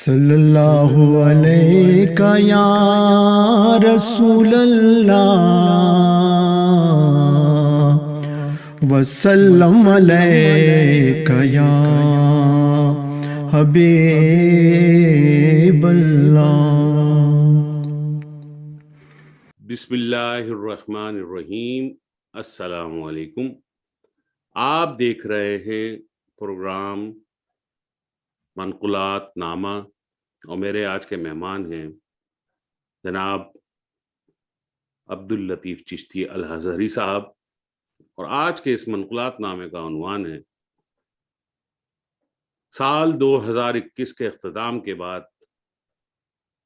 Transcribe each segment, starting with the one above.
صلی اللہ علیہ یا رسول اللہ وسلم علیہ یا حبیب اللہ۔ بسم اللہ الرحمن الرحیم۔ السلام علیکم۔ آپ دیکھ رہے ہیں پروگرام منقولات نامہ اور میرے آج کے مہمان ہیں جناب عبداللطیف چشتی الازہری صاحب، اور آج کے اس منقولات نامے کا عنوان ہے سال 2021 کے اختتام کے بعد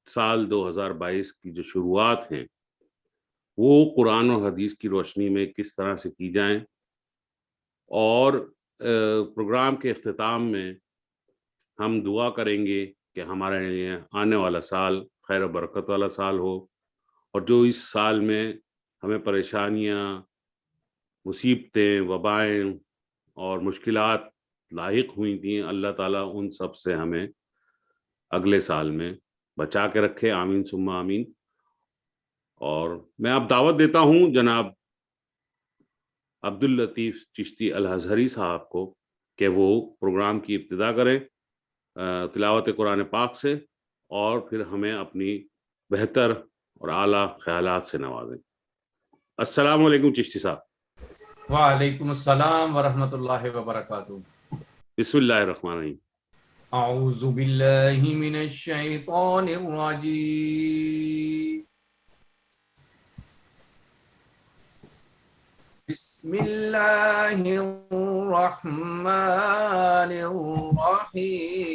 سال 2022 کی جو شروعات ہیں وہ قرآن و حدیث کی روشنی میں کس طرح سے کی جائیں، اور پروگرام کے اختتام میں ہم دعا کریں گے کہ ہمارے لیے آنے والا سال خیر و برکت والا سال ہو، اور جو اس سال میں ہمیں پریشانیاں، مصیبتیں، وبائیں اور مشکلات لاحق ہوئی تھیں، اللہ تعالیٰ ان سب سے ہمیں اگلے سال میں بچا کے رکھے، آمین ثم آمین۔ اور میں اب دعوت دیتا ہوں جناب عبداللطیف چشتی الازہری صاحب کو کہ وہ پروگرام کی ابتدا کریں تلاوت قرآن پاک سے، اور پھر ہمیں اپنی بہتر اور اعلیٰ خیالات سے نوازیں۔ السلام علیکم چشتی صاحب۔ وعلیکم السلام ورحمۃ اللہ وبرکاتہ۔ بسم اللہ الرحمن الرحیم۔ اعوذ باللہ من الشیطان الرجیم، بسم اللہ الرحمن الرحیم۔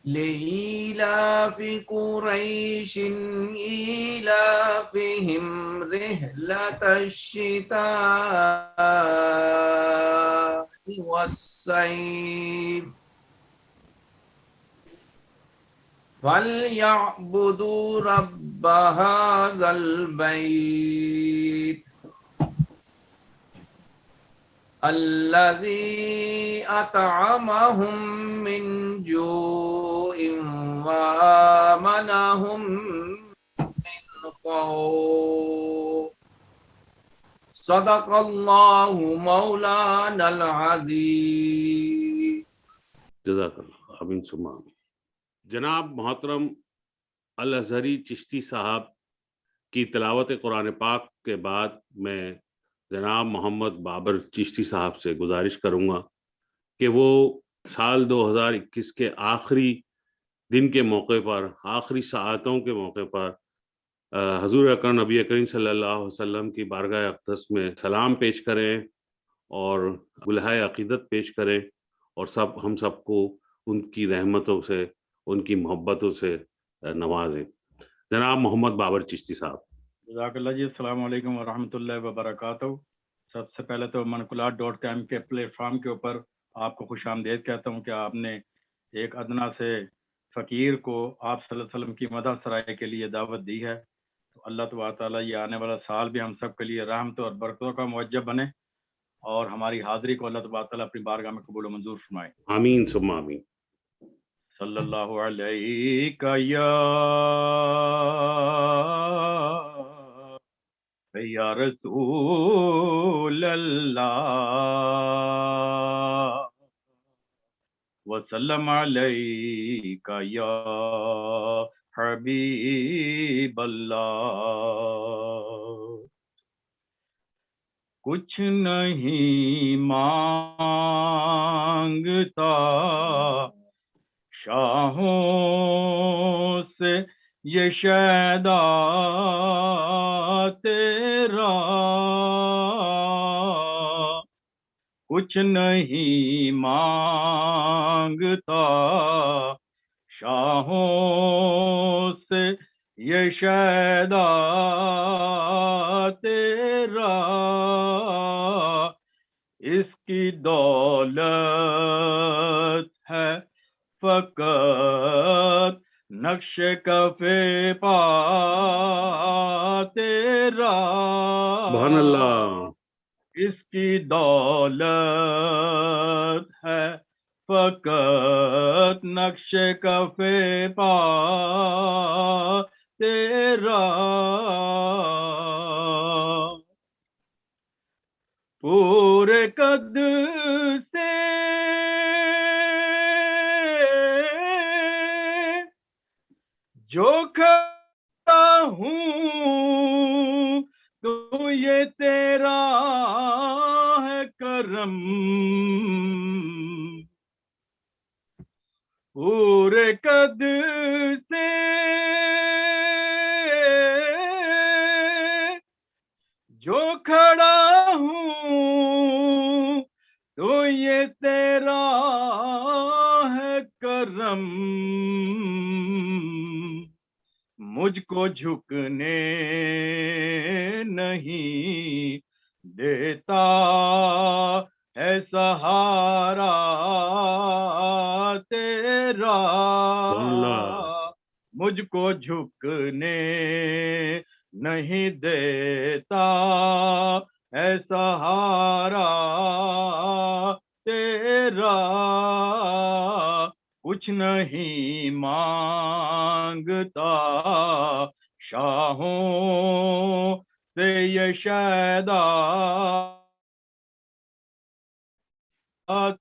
لإيلاف قريش إيلافهم رحلة الشتاء والصيف فليعبدوا رب هذا البيت الذي أطعمهم من جوع وآمنهم من خوف۔ صدق اللہ مولانا العظیم۔ جزاک اللہ، آمین ثم آمین۔ جناب محترم الازہری چشتی صاحب کی تلاوت قرآن پاک کے بعد میں جناب محمد بابر چشتی صاحب سے گزارش کروں گا کہ وہ سال 2021 کے آخری دن کے موقع پر، آخری ساعتوں کے موقع پر حضور اکرم نبی کریم صلی اللہ علیہ وسلم کی بارگاہ اقدس میں سلام پیش کریں اور گلہائے عقیدت پیش کریں، اور ہم سب کو ان کی رحمتوں سے، ان کی محبتوں سے نوازیں۔ جناب محمد بابر چشتی صاحب۔ جزاک اللہ جی۔ السلام علیکم ورحمۃ اللہ وبرکاتہ۔ سب سے پہلے تو منقولات.com کے پلیٹ فارم کے اوپر آپ کو خوش آمدید کہتا ہوں کہ آپ نے ایک ادنا سے فقیر کو آپ صلی اللہ علیہ وسلم کی مدح سرائے کے لیے دعوت دی ہے، تو اللہ تبارک تعالیٰ یہ آنے والا سال بھی ہم سب کے لیے رحمتوں اور برکتوں کا موجب بنے، اور ہماری حاضری کو اللہ تبارک تعالیٰ اپنی بارگاہ میں قبول و منظور فرمائے۔ آمین ثم آمین۔ صلی اللہ علیہ یا رسول اللہ وسلم علیک یا حبیب اللہ۔ کچھ نہیں مانگتا شاہوں سے یہ شیدا تیرا، کچھ نہیں مانگتا شاہوں سے یہ شیدا تیرا، اس کی دولت ہے فقط نقش کفے پا تیرا۔ سبحان اللہ۔ اس کی دولت ہے فقط نقش کف پا تیرا، پورے قد سے جو کھڑا ہوں تو یہ تیرا ہے کرم، پورے قد سے جو کھڑا ہوں تو یہ تیرا ہے کرم، مجھ کو جھکنے نہیں دیتا ہے سہارا تیرا، مجھ کو جھکنے نہیں دیتا ہے سہارا تیرا، کچھ نہیں مانگتا شاہوں سے یہ شیدا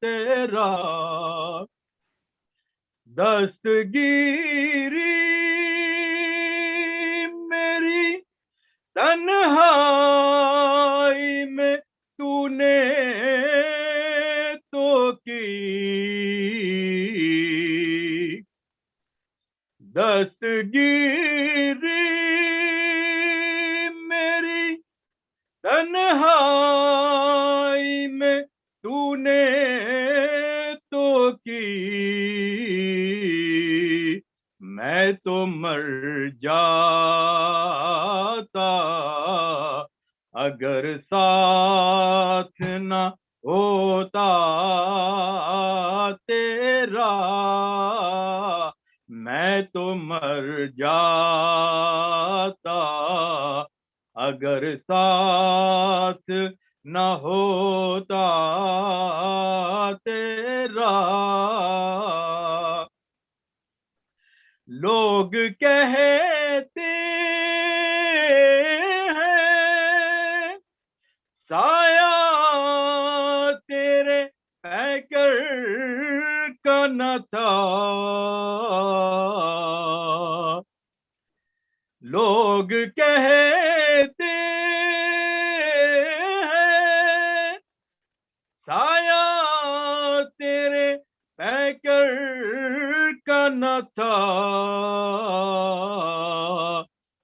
تیرا، دستگیری میری تنہائی میں تو نے تو کی، دستگیری میری تنہائی میں تو نے تو کی، میں تو مر جاتا اگر ساتھ نہ ہوتا تیرا، میں تو مر جاتا اگر ساتھ نہ ہوتا تیرا، لوگ کہتے ہیں سایہ تیرے پیکر کا نہ تھا، لوگ کہتے ہیں سایہ تیرے پیکر کا نہ تھا،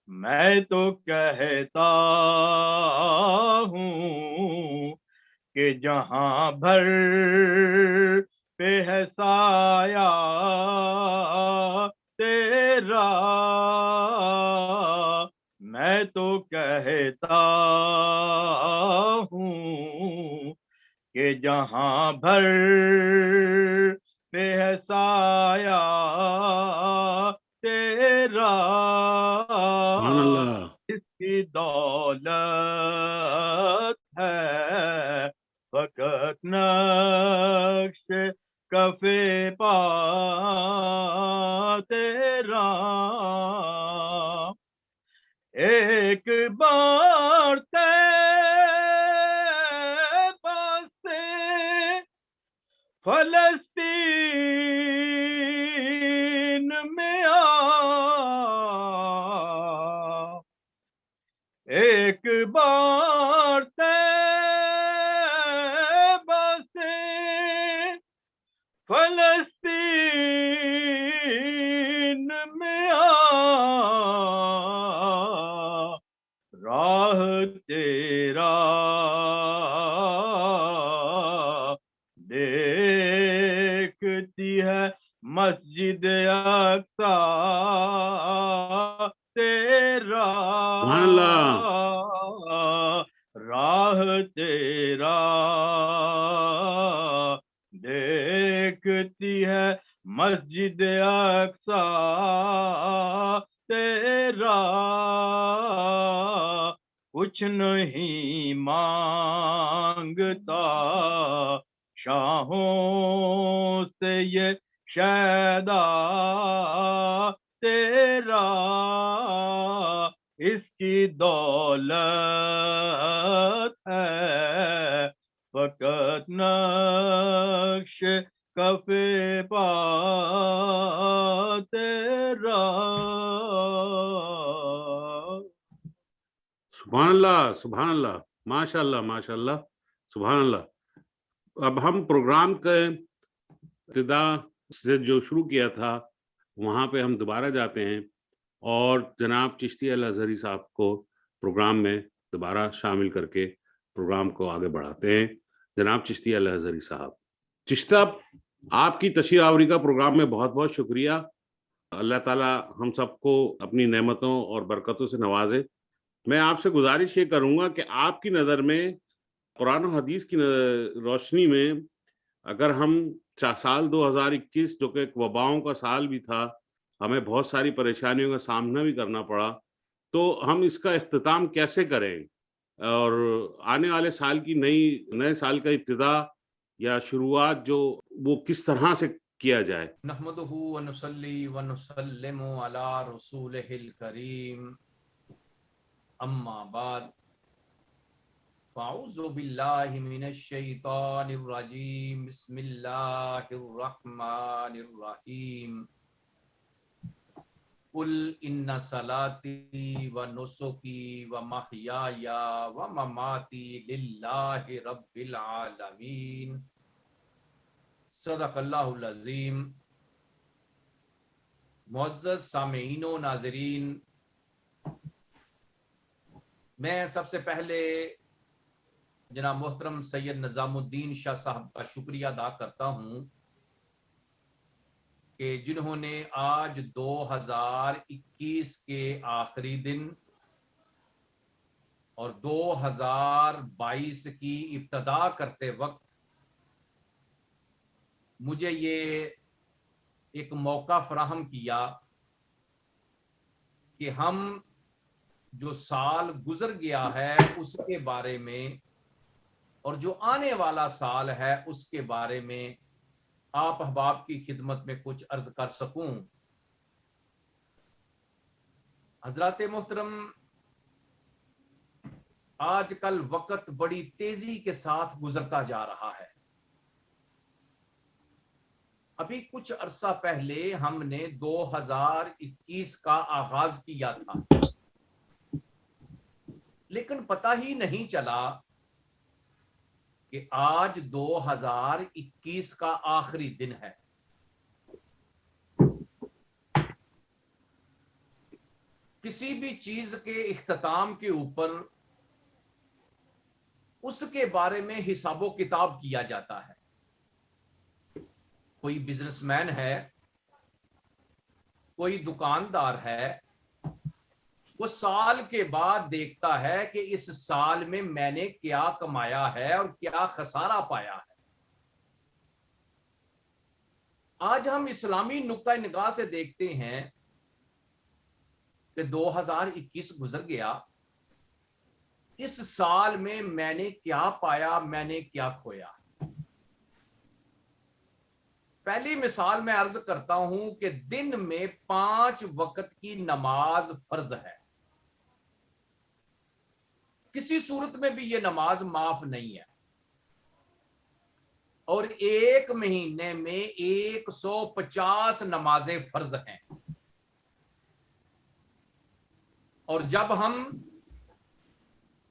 میں تو کہتا ہوں کہ جہاں بھر پہ ہے سایہ تیرا، میں تو کہتا ہوں کہ جہاں بھر پہ ہے سایہ تیرا، اس کی دولت ہے فقط نقش کف پا تیرا، ایک بار طیبہ سے فلسطین میں آ، ایک بار طیبہ سے فلسطین میں آ، راہ تیرا دیکھتی ہے مسجد اقصی تیرا، راہ تیرا دیکھتی ہے مسجد اقصی تیرا، کچھ نہیں مانگتا مانگتا شاہوں سے یہ شیدا تیرا، اس کی دولت ہے فقط نقش کف پا تیرا۔ سبحان اللہ، سبحان اللہ، ماشاء اللہ، ماشاء اللہ، سبحان اللہ۔ اب ہم پروگرام کے ابتدا سے جو شروع کیا تھا وہاں پہ ہم دوبارہ جاتے ہیں اور جناب چشتی الازہری صاحب کو پروگرام میں دوبارہ شامل کر کے پروگرام کو آگے بڑھاتے ہیں۔ جناب چشتی الازہری صاحب، چشتی صاحب آپ کی تشریف آوری کا پروگرام میں بہت بہت شکریہ۔ اللہ تعالیٰ ہم سب کو اپنی نعمتوں اور برکتوں سے نوازے۔ میں آپ سے گزارش یہ کروں گا کہ آپ کی نظر میں قرآن و حدیث کی روشنی میں اگر ہم سال 2021 جو کہ ایک وباؤں کا سال بھی تھا، ہمیں بہت ساری پریشانیوں کا سامنا بھی کرنا پڑا، تو ہم اس کا اختتام کیسے کریں اور آنے والے سال کی نئے سال کا ابتدا یا شروعات جو وہ کس طرح سے کیا جائے؟ نحمدہ ونصلی ونسلم علی رسولہ الکریم، اما بعد، فاعوذ باللہ من الشیطان الرجیم، بسم اللہ الرحمن الرحیم، قل ان صلاتی ونسکی ومحیای ومماتی للہ رب العالمین، صدق اللہ العظیم۔ معزز سامعین و ناظرین، میں سب سے پہلے جناب محترم سید نظام الدین شاہ صاحب کا شکریہ ادا کرتا ہوں کہ جنہوں نے آج 2021 کے آخری دن اور 2022 کی ابتدا کرتے وقت مجھے یہ ایک موقع فراہم کیا کہ ہم جو سال گزر گیا ہے اس کے بارے میں اور جو آنے والا سال ہے اس کے بارے میں آپ احباب کی خدمت میں کچھ عرض کر سکوں۔ حضرات محترم، آج کل وقت بڑی تیزی کے ساتھ گزرتا جا رہا ہے۔ ابھی کچھ عرصہ پہلے ہم نے 2021 کا آغاز کیا تھا، لیکن پتہ ہی نہیں چلا کہ آج 2021 کا آخری دن ہے۔ کسی بھی چیز کے اختتام کے اوپر اس کے بارے میں حساب و کتاب کیا جاتا ہے۔ کوئی بزنس مین ہے، کوئی دکاندار ہے، وہ سال کے بعد دیکھتا ہے کہ اس سال میں میں نے کیا کمایا ہے اور کیا خسارہ پایا ہے۔ آج ہم اسلامی نقطہ نگاہ سے دیکھتے ہیں کہ 2021 گزر گیا، اس سال میں نے کیا پایا، میں نے کیا کھویا۔ پہلی مثال میں عرض کرتا ہوں کہ دن میں 5 وقت کی نماز فرض ہے، کسی صورت میں بھی یہ نماز معاف نہیں ہے، اور ایک مہینے میں 150 نمازیں فرض ہیں، اور جب ہم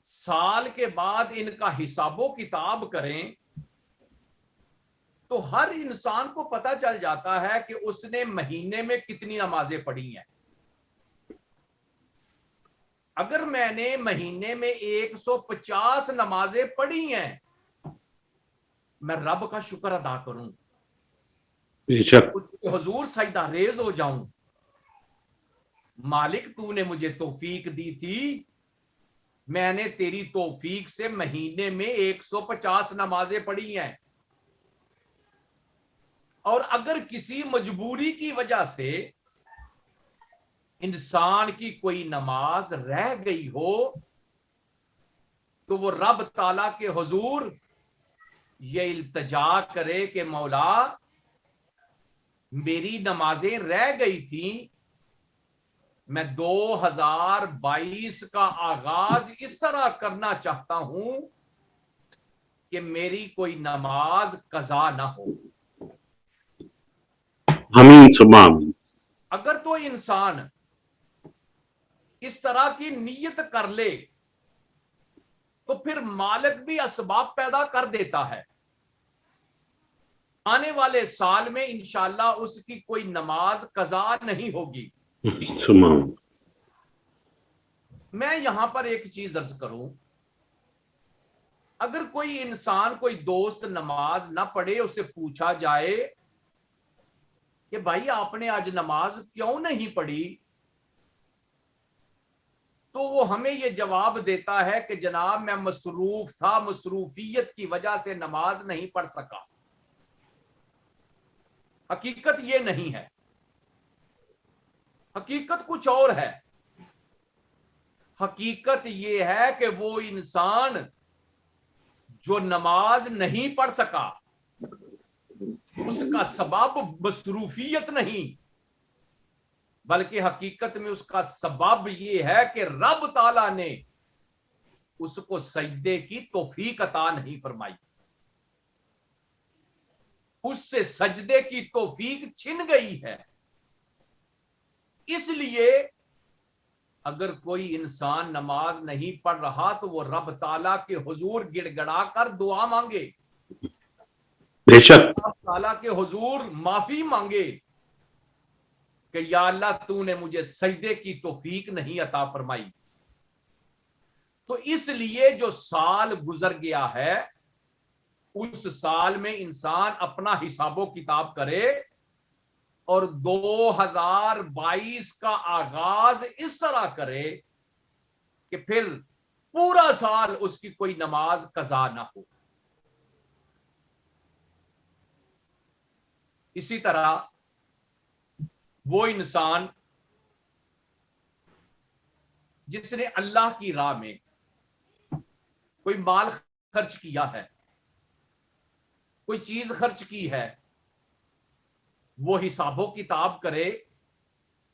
سال کے بعد ان کا حساب و کتاب کریں تو ہر انسان کو پتہ چل جاتا ہے کہ اس نے مہینے میں کتنی نمازیں پڑھی ہیں۔ اگر میں نے مہینے میں 150 نمازیں پڑھی ہیں، میں رب کا شکر ادا کروں، اس کے حضور سجدہ ریز ہو جاؤں، مالک تو نے مجھے توفیق دی تھی، میں نے تیری توفیق سے مہینے میں 150 نمازیں پڑھی ہیں، اور اگر کسی مجبوری کی وجہ سے انسان کی کوئی نماز رہ گئی ہو تو وہ رب تعالیٰ کے حضور یہ التجا کرے کہ مولا میری نمازیں رہ گئی تھیں، میں 2022 کا آغاز اس طرح کرنا چاہتا ہوں کہ میری کوئی نماز قضا نہ ہو۔ آمین ثم آمین۔ اگر تو انسان اس طرح کی نیت کر لے تو پھر مالک بھی اسباب پیدا کر دیتا ہے، آنے والے سال میں انشاءاللہ اس کی کوئی نماز قضا نہیں ہوگی۔ ثم آمین۔ میں یہاں پر ایک چیز عرض کروں، اگر کوئی انسان، کوئی دوست نماز نہ پڑھے، اسے پوچھا جائے کہ بھائی آپ نے آج نماز کیوں نہیں پڑھی، تو وہ ہمیں یہ جواب دیتا ہے کہ جناب میں مصروف تھا، مصروفیت کی وجہ سے نماز نہیں پڑھ سکا۔ حقیقت یہ نہیں ہے، حقیقت کچھ اور ہے۔ حقیقت یہ ہے کہ وہ انسان جو نماز نہیں پڑھ سکا اس کا سبب مصروفیت نہیں، بلکہ حقیقت میں اس کا سبب یہ ہے کہ رب تعالیٰ نے اس کو سجدے کی توفیق عطا نہیں فرمائی، اس سے سجدے کی توفیق چھن گئی ہے۔ اس لیے اگر کوئی انسان نماز نہیں پڑھ رہا تو وہ رب تعالیٰ کے حضور گڑ گڑا کر دعا مانگے، بے شک رب تعالیٰ کے حضور معافی مانگے کہ یا اللہ تو نے مجھے سجدے کی توفیق نہیں عطا فرمائی۔ تو اس لیے جو سال گزر گیا ہے اس سال میں انسان اپنا حساب و کتاب کرے اور 2022 کا آغاز اس طرح کرے کہ پھر پورا سال اس کی کوئی نماز قضا نہ ہو۔ اسی طرح وہ انسان جس نے اللہ کی راہ میں کوئی مال خرچ کیا ہے، کوئی چیز خرچ کی ہے، وہ حساب و کتاب کرے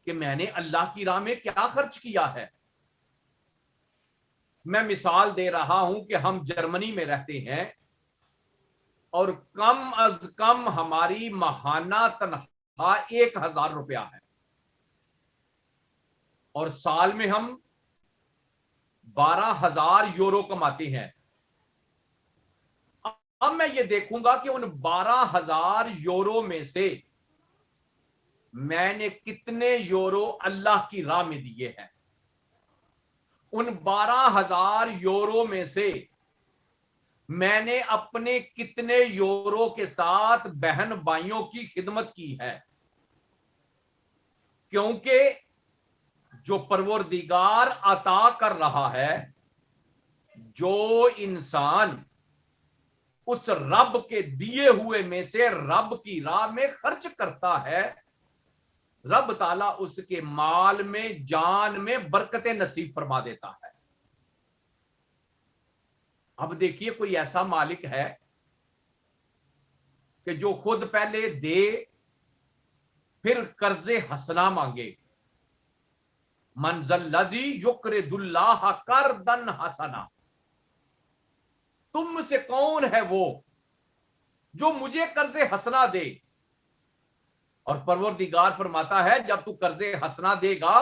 کہ میں نے اللہ کی راہ میں کیا خرچ کیا ہے۔ میں مثال دے رہا ہوں کہ ہم جرمنی میں رہتے ہیں اور کم از کم ہماری ماہانہ تنخواہ 1000 روپیہ ہے، اور سال میں ہم 12,000 یورو کماتے ہیں۔ اب میں یہ دیکھوں گا کہ ان 12,000 یورو میں سے میں نے کتنے یورو اللہ کی راہ میں دیے ہیں۔ ان 12,000 یورو میں سے میں نے اپنے کتنے یورو کے ساتھ بہن بھائیوں کی خدمت کی ہے، کیونکہ جو پروردگار عطا کر رہا ہے، جو انسان اس رب کے دیے ہوئے میں سے رب کی راہ میں خرچ کرتا ہے، رب تعالیٰ اس کے مال میں، جان میں برکت نصیب فرما دیتا ہے۔ اب دیکھیے کوئی ایسا مالک ہے کہ جو خود پہلے دے پھر قرض حسنہ مانگے، من ذا الذی یقرض اللہ قرضا حسنا، تم سے کون ہے وہ جو مجھے قرض حسنہ دے؟ اور پروردگار فرماتا ہے جب تو قرض حسنہ دے گا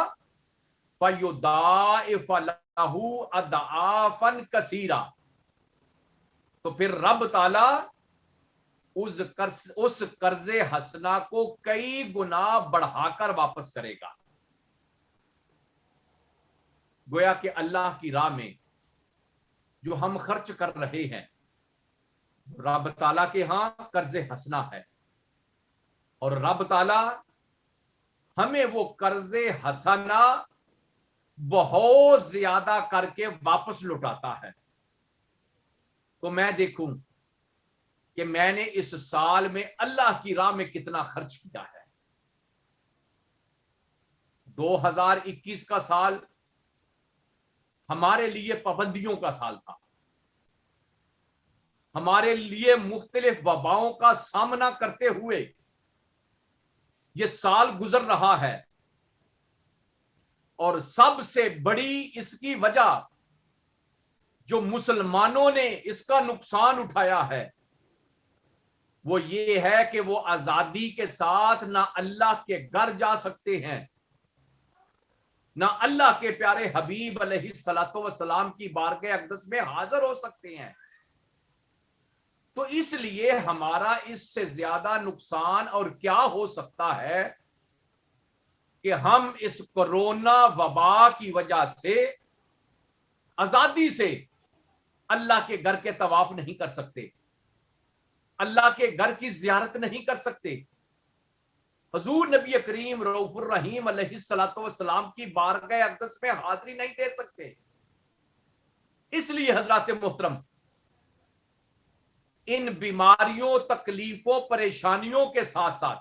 فَيُضَاعِفَ لَهُ أَضْعَافًا كَثِيرًا، تو پھر رب تعالی اس قرض حسنہ کو کئی گنا بڑھا کر واپس کرے گا۔ گویا کہ اللہ کی راہ میں جو ہم خرچ کر رہے ہیں رب تعالیٰ کے ہاں قرض حسنہ ہے، اور رب تعالیٰ ہمیں وہ قرض حسنہ بہت زیادہ کر کے واپس لوٹاتا ہے۔ تو میں دیکھوں کہ میں نے اس سال میں اللہ کی راہ میں کتنا خرچ کیا ہے۔ 2021 کا سال ہمارے لیے پابندیوں کا سال تھا، ہمارے لیے مختلف وباؤں کا سامنا کرتے ہوئے یہ سال گزر رہا ہے، اور سب سے بڑی اس کی وجہ جو مسلمانوں نے اس کا نقصان اٹھایا ہے وہ یہ ہے کہ وہ آزادی کے ساتھ نہ اللہ کے گھر جا سکتے ہیں، نہ اللہ کے پیارے حبیب علیہ الصلوۃ والسلام کی بارگاہ اقدس میں حاضر ہو سکتے ہیں۔ تو اس لیے ہمارا اس سے زیادہ نقصان اور کیا ہو سکتا ہے کہ ہم اس کورونا وبا کی وجہ سے آزادی سے اللہ کے گھر کے طواف نہیں کر سکتے، اللہ کے گھر کی زیارت نہیں کر سکتے، حضور نبی کریم رؤوف الرحیم علیہ الصلوۃ والسلام کی بارگاہ اقدس میں حاضری نہیں دے سکتے۔ اس لیے حضرات محترم، ان بیماریوں، تکلیفوں، پریشانیوں کے ساتھ ساتھ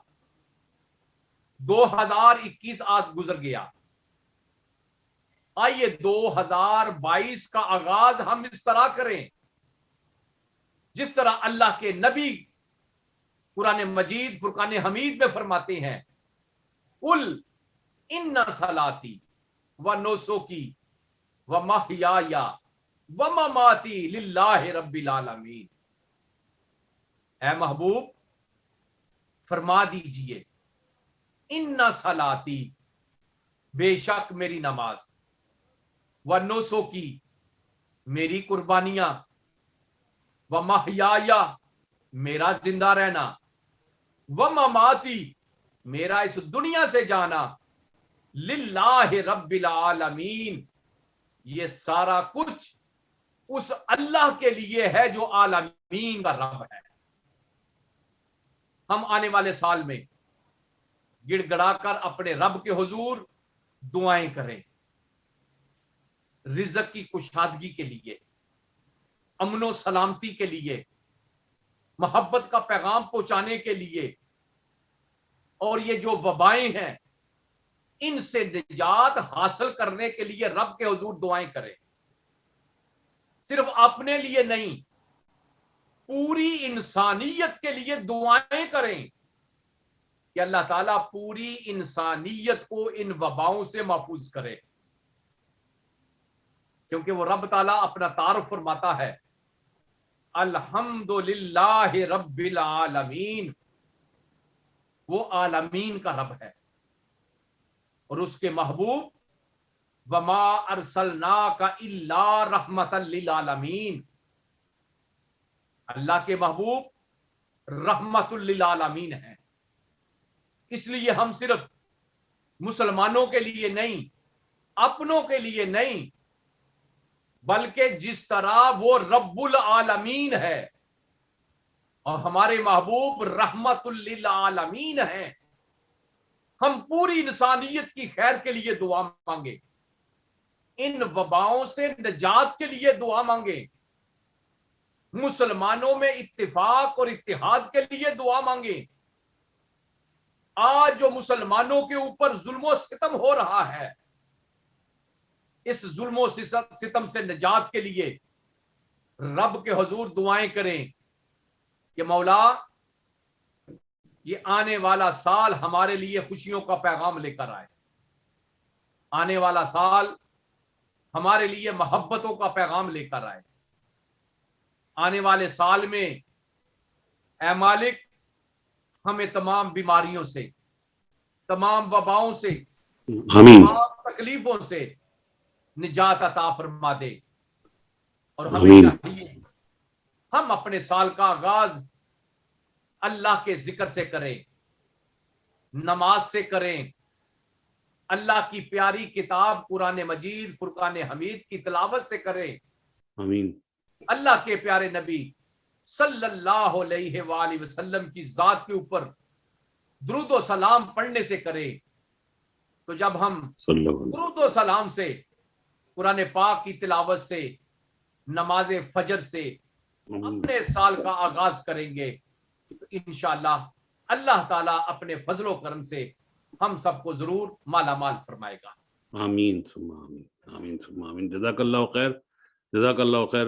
2021 آج گزر گیا، آئیے 2022 کا آغاز ہم اس طرح کریں جس طرح اللہ کے نبی قرآن مجید فرقان حمید میں فرماتے ہیں، قل ان صلاتی و نسکی و محیای و مماتی للہ رب العالمین۔ اے محبوب فرما دیجئے، ان صلاتی بے شک میری نماز، و نسکی میری قربانیاں، و محیایا میرا زندہ رہنا، و مماتی میرا اس دنیا سے جانا، للہ رب العالمین یہ سارا کچھ اس اللہ کے لیے ہے جو عالمین کا رب ہے۔ ہم آنے والے سال میں گڑ گڑا کر اپنے رب کے حضور دعائیں کریں، رزق کی کشادگی کے لیے، امن و سلامتی کے لیے، محبت کا پیغام پہنچانے کے لیے، اور یہ جو وبائیں ہیں ان سے نجات حاصل کرنے کے لیے رب کے حضور دعائیں کریں۔ صرف اپنے لیے نہیں، پوری انسانیت کے لیے دعائیں کریں کہ اللہ تعالیٰ پوری انسانیت کو ان وباؤں سے محفوظ کرے، کیونکہ وہ رب تعالیٰ اپنا تعارف فرماتا ہے، الحمدللہ رب العالمین، وہ عالمین کا رب ہے، اور اس کے محبوب وما ارسلناک الا رحمتا للعالمین، اللہ کے محبوب رحمت للعالمین ہیں۔ اس لیے ہم صرف مسلمانوں کے لیے نہیں، اپنوں کے لیے نہیں، بلکہ جس طرح وہ رب العالمین ہے اور ہمارے محبوب رحمت للعالمین ہیں، ہم پوری انسانیت کی خیر کے لیے دعا مانگے، ان وباؤں سے نجات کے لیے دعا مانگے، مسلمانوں میں اتفاق اور اتحاد کے لیے دعا مانگے۔ آج جو مسلمانوں کے اوپر ظلم و ستم ہو رہا ہے، اس ظلم و ستم سے نجات کے لیے رب کے حضور دعائیں کریں کہ مولا یہ آنے والا سال ہمارے لیے خوشیوں کا پیغام لے کر آئے، آنے والا سال ہمارے لیے محبتوں کا پیغام لے کر آئے، آنے والے سال میں اے مالک ہمیں تمام بیماریوں سے، تمام وباؤں سے، آمین، تمام تکلیفوں سے نجات عطا فرما دے، اور ہمیں آمین۔ چاہیے ہم اپنے سال کا آغاز اللہ کے ذکر سے کریں، نماز سے کریں، اللہ کی پیاری کتاب قرآن مجید فرقان حمید کی تلاوت سے کریں، آمین، اللہ کے پیارے نبی صلی اللہ علیہ وآلہ وسلم کی ذات کے اوپر درود و سلام پڑھنے سے کریں۔ تو جب ہم صلی اللہ علیہ درود و سلام سے، قرآن پاک کی تلاوت سے، نماز فجر سے وسلم، اپنے سال کا آغاز کریں گے تو انشاءاللہ اللہ تعالیٰ اپنے فضل و کرم سے ہم سب کو ضرور مالا مال فرمائے گا۔ آمین ثم آمین، آمین ثم آمین۔ جزاک اللہ خیر، جزاک اللہ خیر۔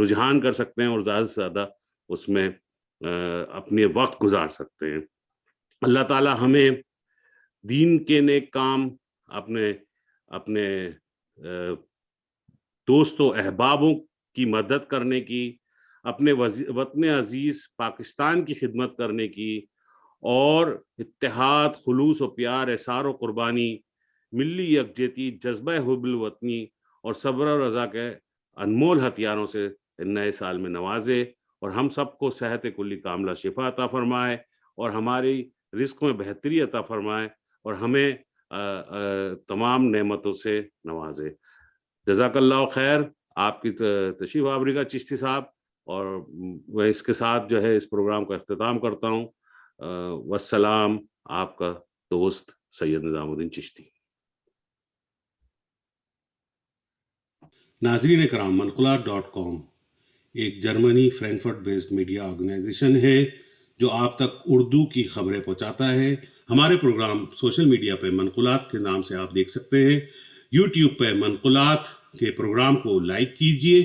رجحان کر سکتے ہیں اور زیادہ سے زیادہ اس میں اپنے وقت گزار سکتے ہیں۔ اللہ تعالی ہمیں دین کے نیک کام، اپنے دوست و احبابوں کی مدد کرنے کی، اپنے وطن عزیز پاکستان کی خدمت کرنے کی، اور اتحاد، خلوص و پیار، احسار و قربانی، ملی یکجہتی، جذبہ حب الوطنی اور صبر و رضا کے انمول ہتھیاروں سے نئے سال میں نوازے، اور ہم سب کو صحت کلی کاملہ شفا عطا فرمائے، اور ہماری رزق میں بہتری عطا فرمائے، اور ہمیں تمام نعمتوں سے نوازے۔ جزاک اللہ خیر۔ آپ کی تشریف آوری کا چشتی صاحب، اور میں اس کے ساتھ جو ہے اس پروگرام کا اختتام کرتا ہوں۔ والسلام، آپ کا دوست سید نظام الدین چشتی۔ ناظرین کرام، منقولات.com ایک جرمنی فرینکفرٹ بیسڈ میڈیا آرگنائزیشن ہے جو آپ تک اردو کی خبریں پہنچاتا ہے۔ ہمارے پروگرام سوشل میڈیا پہ منقولات کے نام سے آپ دیکھ سکتے ہیں۔ یوٹیوب پہ منقولات کے پروگرام کو لائک کیجئے،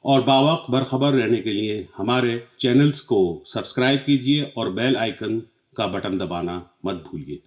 اور باوقت برخبر رہنے کے لیے ہمارے چینلز کو سبسکرائب کیجئے اور بیل آئیکن کا بٹن دبانا مت بھولیے۔